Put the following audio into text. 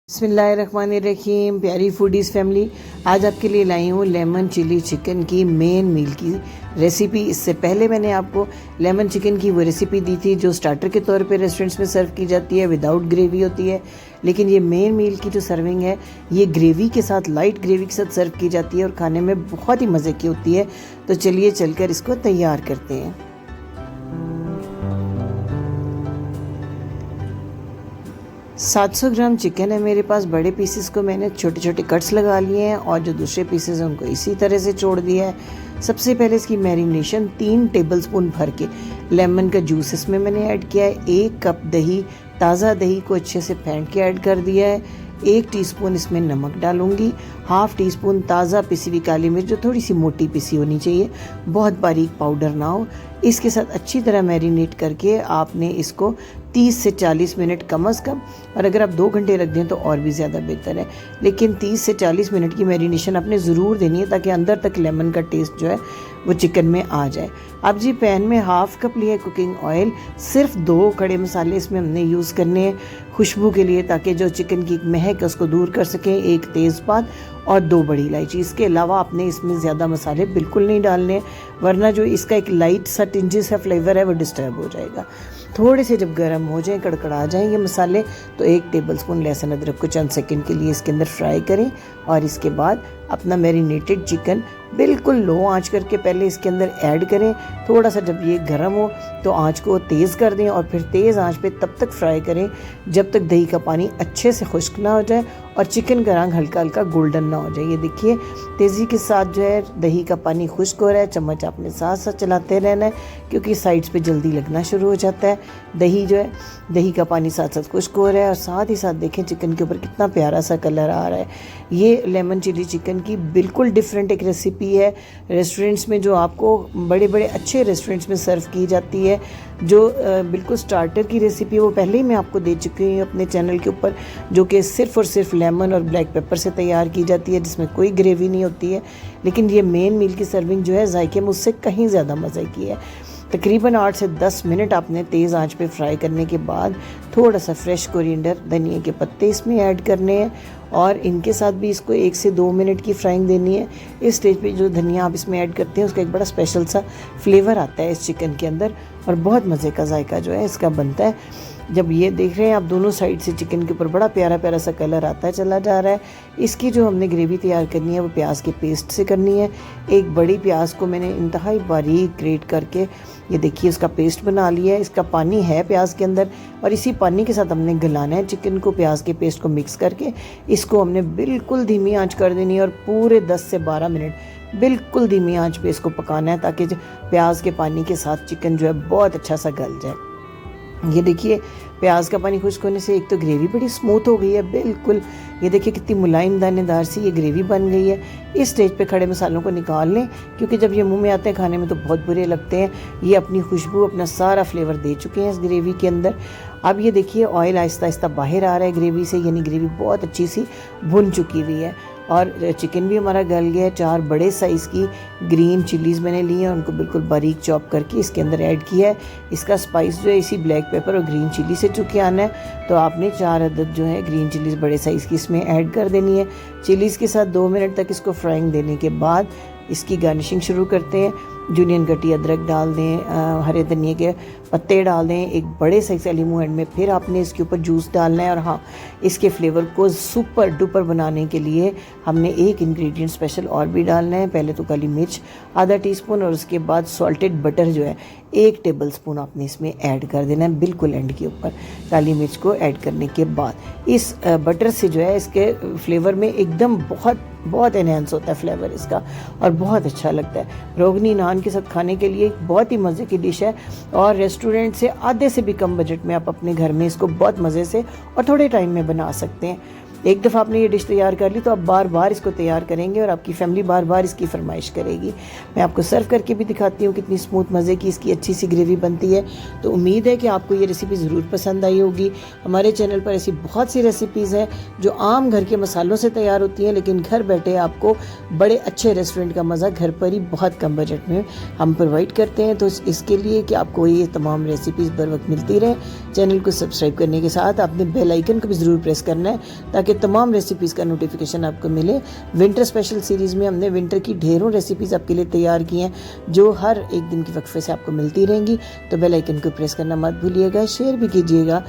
बिस्मिल्लाहिर्रहमानिर्रहीम। प्यारी foodies family, आज आपके लिए लाई हूँ लेमन चिली चिकन की मेन मील की रेसिपी। इससे पहले मैंने आपको लेमन चिकन की वो रेसिपी दी थी जो स्टार्टर के तौर पे रेस्टोरेंट्स में सर्व की जाती है, विदाउट ग्रेवी होती है। लेकिन ये मेन मील की जो सर्विंग है ये ग्रेवी के साथ, लाइट ग्रेवी के साथ सर्व की जाती है और खाने में बहुत ही मज़े की होती है। तो चलिए चलकर इसको तैयार करते हैं। 700 ग्राम चिकन है मेरे पास। बड़े पीसेस को मैंने छोटे छोटे कट्स लगा लिए हैं और जो दूसरे पीसेस हैं उनको इसी तरह से छोड़ दिया है। सबसे पहले इसकी मैरिनेशन 3 टेबलस्पून भर के लेमन का जूस इसमें मैंने ऐड किया है। 1 कप दही, ताज़ा दही को अच्छे से फेंट के ऐड कर दिया है। 1 टीस्पून इसमें नमक डालूंगी। हाफ़ टी स्पून ताज़ा पिसी हुई काली मिर्च, जो थोड़ी सी मोटी पिसी होनी चाहिए, बहुत बारीक पाउडर ना हो। इसके साथ अच्छी तरह मैरिनेट करके आपने इसको 30 से 40 मिनट कम अज़ कम, और अगर आप 2 घंटे रख दें तो और भी ज़्यादा बेहतर है, लेकिन 30 से 40 मिनट की मैरिनेशन आपने ज़रूर देनी है ताकि अंदर तक लेमन का टेस्ट जो है वो चिकन में आ जाए। अब जी पैन में 1/2 कप लिया कुकिंग ऑयल। सिर्फ 2 खड़े मसाले इसमें हमने यूज़ करने हैं खुशबू के लिए, ताकि जो चिकन की महक है उसको दूर कर सकें। 1 तेज़पात और 2 बड़ी इलायची। इसके अलावा आपने इसमें ज़्यादा मसाले बिल्कुल नहीं डालने, वरना जो इसका एक लाइट सा टिंजी सा फ्लेवर है वो डिस्टर्ब हो जाएगा। थोड़े से जब गर्म हो जाएं, कड़कड़ा जाएं ये मसाले, तो 1 टेबलस्पून लहसुन अदरक को चंद सेकंड के लिए इसके अंदर फ्राई करें और इसके बाद अपना मैरिनेटेड चिकन बिल्कुल लो आंच करके पहले इसके अंदर ऐड करें। थोड़ा सा जब ये गर्म हो तो आंच को तेज़ कर दें और फिर तेज़ आंच पे तब तक फ्राई करें जब तक दही का पानी अच्छे से खुश्क ना हो जाए और चिकन का रंग हल्का हल्का गोल्डन ना हो जाए। ये देखिए तेज़ी के साथ जो है दही का पानी खुश्क हो रहा है। चम्मच आपने साथ साथ चलाते रहना है क्योंकि साइड्स पे जल्दी लगना शुरू हो जाता है। दही जो है, दही का पानी साथ साथ खुश्क हो रहा है और साथ ही साथ देखें चिकन के ऊपर कितना प्यारा सा कलर आ रहा है। ये लेमन चिली चिकन की बिल्कुल डिफरेंट एक रेसिपी है। रेस्टोरेंट्स में जो आपको बड़े बड़े अच्छे रेस्टोरेंट्स में सर्व की जाती है, जो बिल्कुल स्टार्टर की रेसिपी वो पहले ही मैं आपको दे चुकी हूँ अपने चैनल के ऊपर, जो कि सिर्फ़ और सिर्फ लेमन और ब्लैक पेपर से तैयार की जाती है, जिसमें कोई ग्रेवी नहीं होती है। लेकिन ये मेन मील की सर्विंग जो है जायके में उससे कहीं ज़्यादा मज़े की है। तकरीबन 8 से 10 मिनट आपने तेज़ आंच पे फ्राई करने के बाद थोड़ा सा फ्रेश कोरिएंडर, धनिया के पत्ते इसमें ऐड करने हैं और इनके साथ भी इसको 1 से 2 मिनट की फ्राइंग देनी है। इस स्टेज पे जो धनिया आप इसमें ऐड करते हैं उसका एक बड़ा स्पेशल सा फ्लेवर आता है इस चिकन के अंदर और बहुत मज़े का जायका जो है इसका बनता है। जब ये देख रहे हैं आप दोनों साइड से चिकन के ऊपर बड़ा प्यारा प्यारा सा कलर आता है चला जा रहा है। इसकी जो हमने ग्रेवी तैयार करनी है वो प्याज के पेस्ट से करनी है। एक बड़ी प्याज को मैंने इंतहाई बारीक ग्रेट करके ये देखिए उसका पेस्ट बना लिया है। इसका पानी है प्याज के अंदर और इसी पानी के साथ हमने गलाना है चिकन को। प्याज के पेस्ट को मिक्स करके इसको हमने बिल्कुल धीमी आंच कर देनी है और पूरे 10 से 12 मिनट बिल्कुल धीमी आंच पे इसको पकाना है ताकि प्याज के पानी के साथ चिकन जो है बहुत अच्छा सा गल जाए। ये देखिए प्याज का पानी खुश्क होने से एक तो ग्रेवी बड़ी स्मूथ हो गई है बिल्कुल। ये देखिए कितनी मुलायम दानेदार सी ये ग्रेवी बन गई है। इस स्टेज पे खड़े मसालों को निकाल लें क्योंकि जब ये मुंह में आते हैं खाने में तो बहुत बुरे लगते हैं। ये अपनी खुशबू, अपना सारा फ्लेवर दे चुके हैं इस ग्रेवी के अंदर। अब ये देखिए ऑयल आहिस्ता आहिस्ता बाहर आ रहा है ग्रेवी से, यानी ग्रेवी बहुत अच्छी सी भुन चुकी हुई है और चिकन भी हमारा गल गया है। 4 बड़े साइज़ की ग्रीन चिलीज़ मैंने ली हैं, उनको बिल्कुल बारीक चॉप करके इसके अंदर ऐड किया है। इसका स्पाइस जो है इसी ब्लैक पेपर और ग्रीन चिली से चुके आना है, तो आपने 4 अदद जो है ग्रीन चिलीज़ बड़े साइज़ की इसमें ऐड कर देनी है। चिलीज़ के साथ 2 मिनट तक इसको फ्राइंग देने के बाद इसकी गार्निशिंग शुरू करते हैं। जूलियन कटी अदरक डाल दें, हरे धनिए के पत्ते डाल दें, एक बड़े साइज लीमू एंड में फिर आपने इसके ऊपर जूस डालना है। और हाँ, इसके फ्लेवर को सुपर डुपर बनाने के लिए हमने एक इंग्रेडिएंट स्पेशल और भी डालना है। पहले तो काली मिर्च आधा टीस्पून और उसके बाद सॉल्टेड बटर जो है 1 टेबलस्पून आपने इसमें ऐड कर देना है बिल्कुल एंड के ऊपर। काली मिर्च को ऐड करने के बाद इस बटर से जो है इसके फ्लेवर में एकदम बहुत एनहेंस होता है फ्लेवर इसका और बहुत अच्छा लगता है। रोगनी नान के साथ खाने के लिए बहुत ही मज़े की डिश है और रेस्टोरेंट से आधे से भी कम बजट में आप अपने घर में इसको बहुत मज़े से और थोड़े टाइम में बना सकते हैं। एक दफ़ा आपने ये डिश तैयार कर ली तो आप बार बार इसको तैयार करेंगे और आपकी फैमिली बार बार इसकी फरमाइश करेगी। मैं आपको सर्व करके भी दिखाती हूँ कितनी स्मूथ मज़े की इसकी अच्छी सी ग्रेवी बनती है। तो उम्मीद है कि आपको ये रेसिपी ज़रूर पसंद आई होगी। हमारे चैनल पर ऐसी बहुत सी रेसिपीज़ हैं जो आम घर के मसालों से तैयार होती हैं, लेकिन घर बैठे आपको बड़े अच्छे रेस्टोरेंट का मज़ा घर पर ही बहुत कम बजट में हम प्रोवाइड करते हैं। तो इसके लिए कि आपको ये तमाम रेसिपीज़ बर वक्त मिलती रहे, चैनल को सब्सक्राइब करने के साथ आपने बेल आइकन को भी ज़रूर प्रेस करना है ताकि तमाम रेसिपीज़ का नोटिफिकेशन आपको मिले। विंटर स्पेशल सीरीज़ में हमने विंटर की ढेरों रेसिपीज़ आपके लिए तैयार की हैं, जो हर एक दिन की वक्फे से आपको मिलती रहेंगी। तो बेल आइकन को प्रेस करना मत भूलिएगा, शेयर भी कीजिएगा।